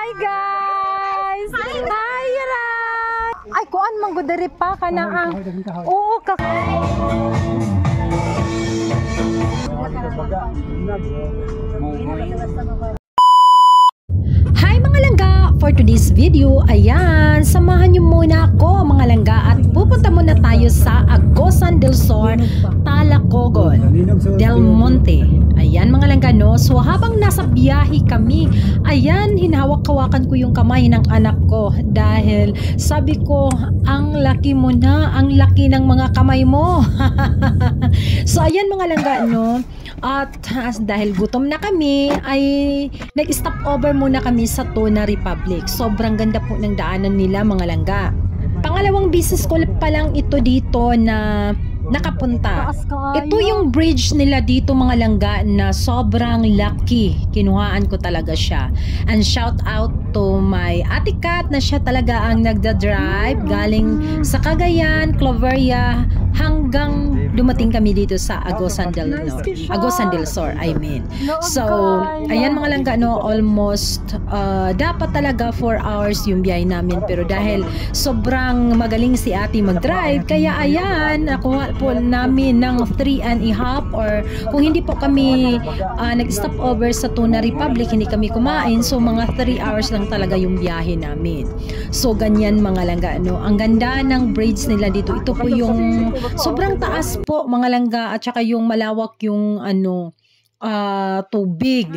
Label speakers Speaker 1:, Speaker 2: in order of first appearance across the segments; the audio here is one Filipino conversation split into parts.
Speaker 1: Hi guys! Hi Ra! Ay kuan man gud diri pa kana ang oo ka. Hi mga langga! For today's video, ayan, samahan niyo muna ako mga langga at pupunta muna tayo sa Agusan del Sur, Talacogon, Del Monte. Ayan mga langga no, so habang nasa biyahe kami, ayan, hinahawak-hawakan ko yung kamay ng anak ko dahil sabi ko, ang laki mo na, ang laki ng mga kamay mo. So ayan mga langga no, at dahil gutom na kami ay nag-stop over muna kami sa Tuna Republic. Sobrang ganda po ng daanan nila mga langga. Pangalawang business ko pa lang ito dito na nakapunta. Ito yung bridge nila dito mga langga na sobrang lucky. Kinuhaan ko talaga siya. And shout out to my Ate Kat na siya talaga ang nagda-drive galing sa Cagayan, Cloveria hanggang dumating kami dito sa Agusan del Sur, I mean. So, ayan mga langga no, almost dapat talaga 4 hours yung biyahe namin pero dahil sobrang magaling si Ate mag-drive, kaya ayan, nakuha po namin ng 3.5 or kung hindi po kami nag-stop over sa Tuna Republic, hindi kami kumain, so mga 3 hours lang talaga yung biyahe namin. So, ganyan mga langga no. Ang ganda ng bridge nila dito. Ito po yung sobrang taas po mga langga at saka yung malawak yung tubig.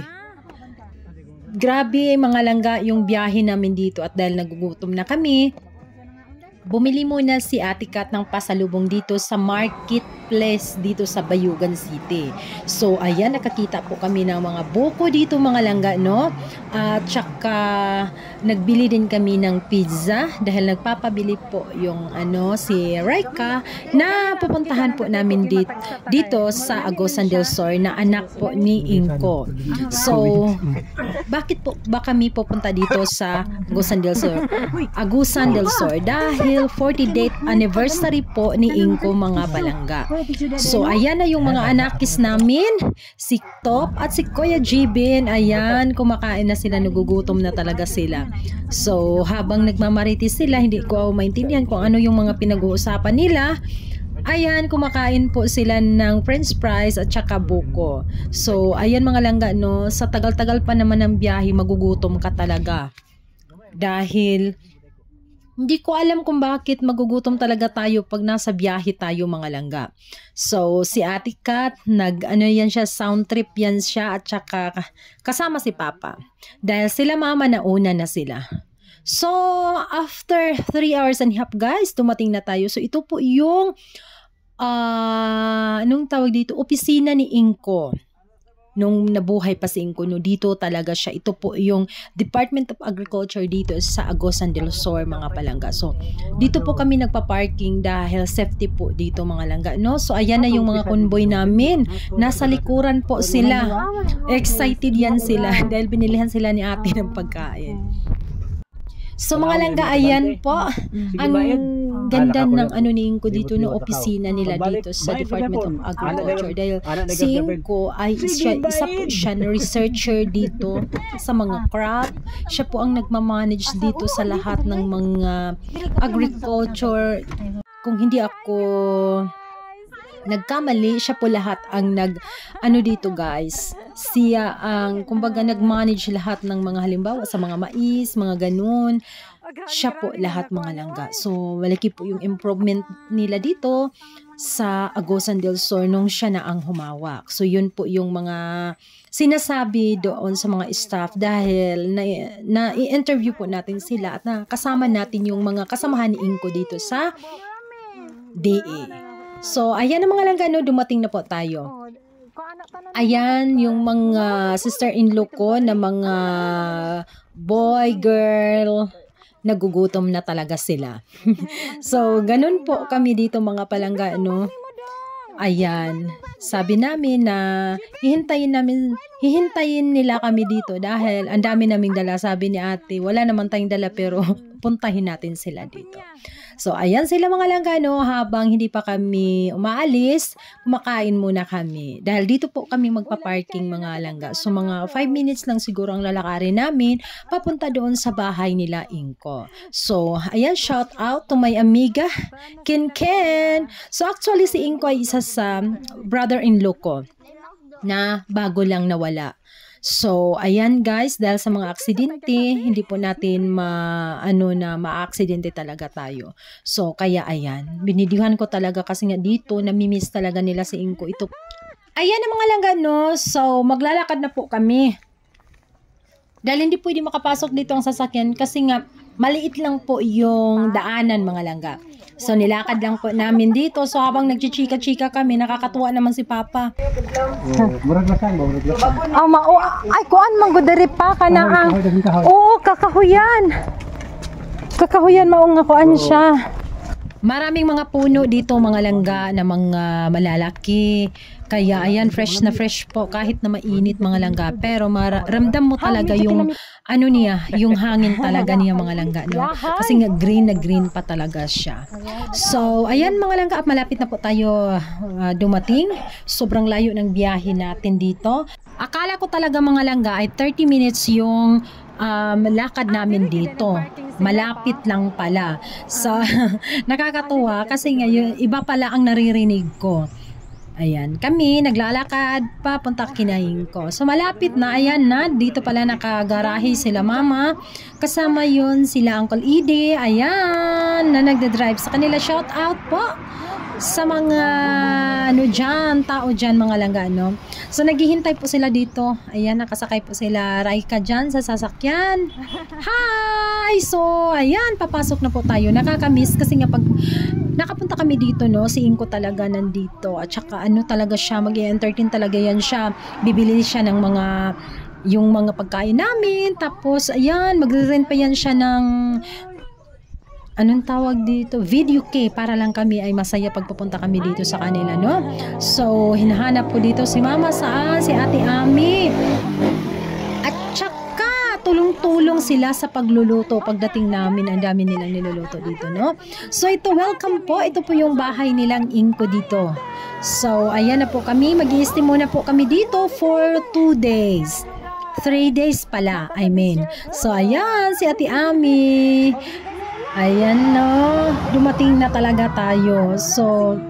Speaker 1: Grabe mga langga yung biyahe namin dito at dahil nagugutom na kami, bumili muna si Ate Kat ng pasalubong dito sa marketplace dito sa Bayugan City. So ayan, nakakita po kami ng mga buko dito mga langga no. At saka nagbili din kami ng pizza dahil nagpapabili po yung si Raika na pupuntahan po namin dito sa Agusan del Sur na anak po ni Inko. So bakit po ba kami pupunta dito sa Agusan del Sur? Agusan del Sur dahil 40th anniversary po ni Inko mga balangga. So ayan na yung mga anakis namin, si Top at si Kuya Jibin. Ayan, kumakain na sila, nagugutom na talaga sila. So habang nagmamarites sila, hindi ko maintindihan kung ano yung mga pinag-uusapan nila. Ayan, kumakain po sila ng french fries at saka buko. So ayan mga langga no, sa tagal-tagal pa naman ng biyahe, magugutom ka talaga. Dahil hindi ko alam kung bakit magugutom talaga tayo pag nasa biyahe tayo mga langga. So si Ate Kat, yan siya, sound trip yan siya at saka kasama si Papa. Dahil sila mama na una na sila. So after 3 hours and a half guys, dumating na tayo. So ito po yung anong tawag dito, opisina ni Inko. Nung nabuhay pa si Inko, no, dito talaga siya. Ito po yung Department of Agriculture dito sa Agusan del Sur mga palangga. So dito po kami nagpa-parking dahil safety po dito mga langga no. So ayan na yung mga convoy namin, nasa likuran po sila, excited yan sila dahil binilihan sila ni ate ng pagkain. So mga langga, ayan po ang ganda ng ni Inko dito, no, opisina nila dito sa Department of Agriculture. Dahil si Inko ay isa po siya na researcher dito sa mga crop. Siya po ang nagmamanage dito sa lahat ng mga agriculture. Kung hindi ako nagkamali, siya po lahat ang dito guys. Siya ang kumbaga nag-manage lahat ng mga halimbawa sa mga mais, mga ganun. Siya po lahat mga langga. So malaki po yung improvement nila dito sa Agusan del Sur nung siya na ang humawak. So yun po yung mga sinasabi doon sa mga staff dahil na-i-interview po natin sila at nakasama natin yung mga kasamahan ni Inko dito sa DA. So, ayan ang mga langga, no, dumating na po tayo. Ayan yung mga sister-in-law ko na mga boy, girl, nagugutom na talaga sila. So, ganun po kami dito mga palangga, no. Ayan, sabi namin na hihintayin nila kami dito dahil ang dami naming dala. Sabi ni ate, wala naman tayong dala pero puntahin natin sila dito. So ayan sila mga langga, no, habang hindi pa kami umaalis, kumakain muna kami. Dahil dito po kami magpa-parking mga langga. So mga 5 minutes lang siguro ang lalakarin namin papunta doon sa bahay nila Inko. So ayan, shout out to my amiga Ken Ken. So actually si Inko ay isa sa brother-in-law ko na bago lang nawala. So, ayan guys, dahil sa mga aksidente, hindi po natin ma-aksidente talaga tayo. So, kaya ayan, binidihan ko talaga kasi nga dito, namimiss talaga nila si Inko. Ito, ayan ang mga langga, no? So, maglalakad na po kami. Dahil hindi pwede makapasok dito ang sasakyan kasi nga, maliit lang po yung daanan mga langga. So, nilakad lang po namin dito. So, habang nagchichika-chika kami, nakakatuwa naman si Papa. Ay, kuan man gudere pa ka na ang. Oo, kakahuyan. Kakahuyan mao nga kuan siya. Maraming mga puno dito mga langga na mga malalaki. Kaya ayan, fresh na fresh po kahit na mainit mga langga. Pero ramdam mo talaga yung ano niya, yung hangin talaga niya mga langga, no? Kasi nga green na green pa talaga siya. So ayan mga langga, malapit na po tayo dumating. Sobrang layo ng biyahe natin dito. Akala ko talaga mga langga ay 30 minutes yung lakad namin dito. Malapit lang pala. So, nakakatuwa kasi ngayon iba pala ang naririnig ko. Ayan, kami naglalakad papunta kinain ko. So, malapit na, ayan na, dito pala nakagarahe sila mama. Kasama yun sila Uncle Ide, ayan, na nagdadrive sa kanila. Shout out po sa mga tao dyan mga langga, no? So naghihintay po sila dito. Ayan, nakasakay po sila Raika dyan sa sasakyan. Hi! So ayan, papasok na po tayo. Nakakamiss kasi nga pag nakapunta kami dito, no, si Inko talaga nandito. At saka talaga siya, mag-entertain talaga yan siya. Bibili siya ng yung mga pagkain namin. Tapos ayan, magre-rent pa yan siya ng anong tawag dito? Video key para lang kami ay masaya pagpupunta kami dito sa kanila, no? So, hinahanap po dito si Mama saan? Si Ate Ami. At saka, tulong-tulong sila sa pagluluto. Pagdating namin, ang dami nilang niluluto dito, no? So, ito, welcome po. Ito po yung bahay nilang Inko dito. So, ayan na po kami. Mag-i-stay muna po kami dito for 2 days. 3 days pala, I mean. So, ayan, si Ate Ami. Ayan, no, dumating na talaga tayo. So,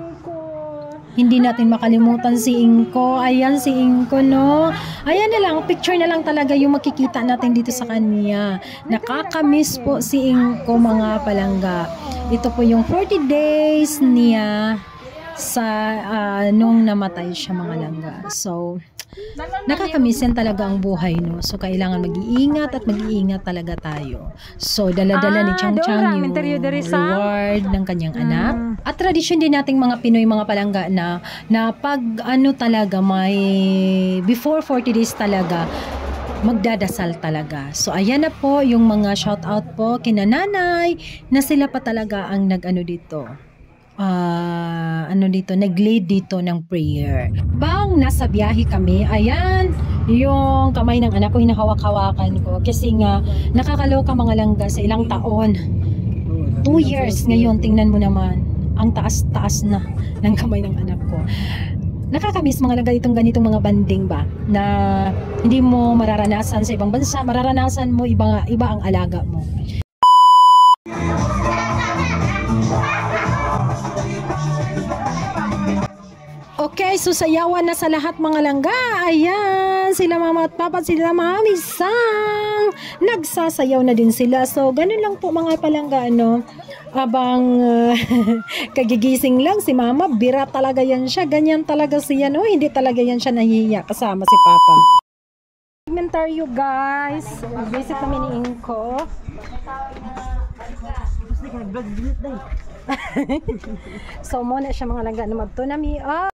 Speaker 1: hindi natin makalimutan si Inko. Ayan si Inko, no. Ayan na lang, picture na lang talaga yung makikita natin dito sa kanya. Nakakamiss po si Inko mga palangga. Ito po yung 40 days niya sa nung namatay siya mga langga. So, nakakamiss yan talaga ang buhay, no? So, kailangan mag-iingat at mag-iingat talaga tayo. So, dala-dala ni Chang Chang yung reward ng kanyang anak. At tradisyon din nating mga Pinoy, mga palangga na pag talaga may before 40 days talaga, magdadasal talaga. So, ayan na po yung mga shout out po kina nanay na sila pa talaga ang dito. Nag-lead dito ng prayer. Bang nasa biyahe kami, ayan, yung kamay ng anak ko hinahawak-hawakan ko kasi nga nakakaloka mga langga sa ilang taon. 2 years ngayon, tingnan mo naman ang taas-taas na ng kamay ng anak ko. Nakakamiss mga langga itong ganitong mga banding ba na hindi mo mararanasan sa ibang bansa, mararanasan mo iba ang alaga mo. Okay, so sayawan na sa lahat mga langga. Ayan, sila mama at papa, sila mami sang nagsasayaw na din sila. So, ganun lang po mga palangga, no? Abang kagigising lang si mama, bira talaga yan siya. Ganyan talaga siya, no? Hindi talaga yan siya nahihiya kasama si papa. Inventaryo guys. Visit kami ni Inko. So, muna siya mga langga na magtunami.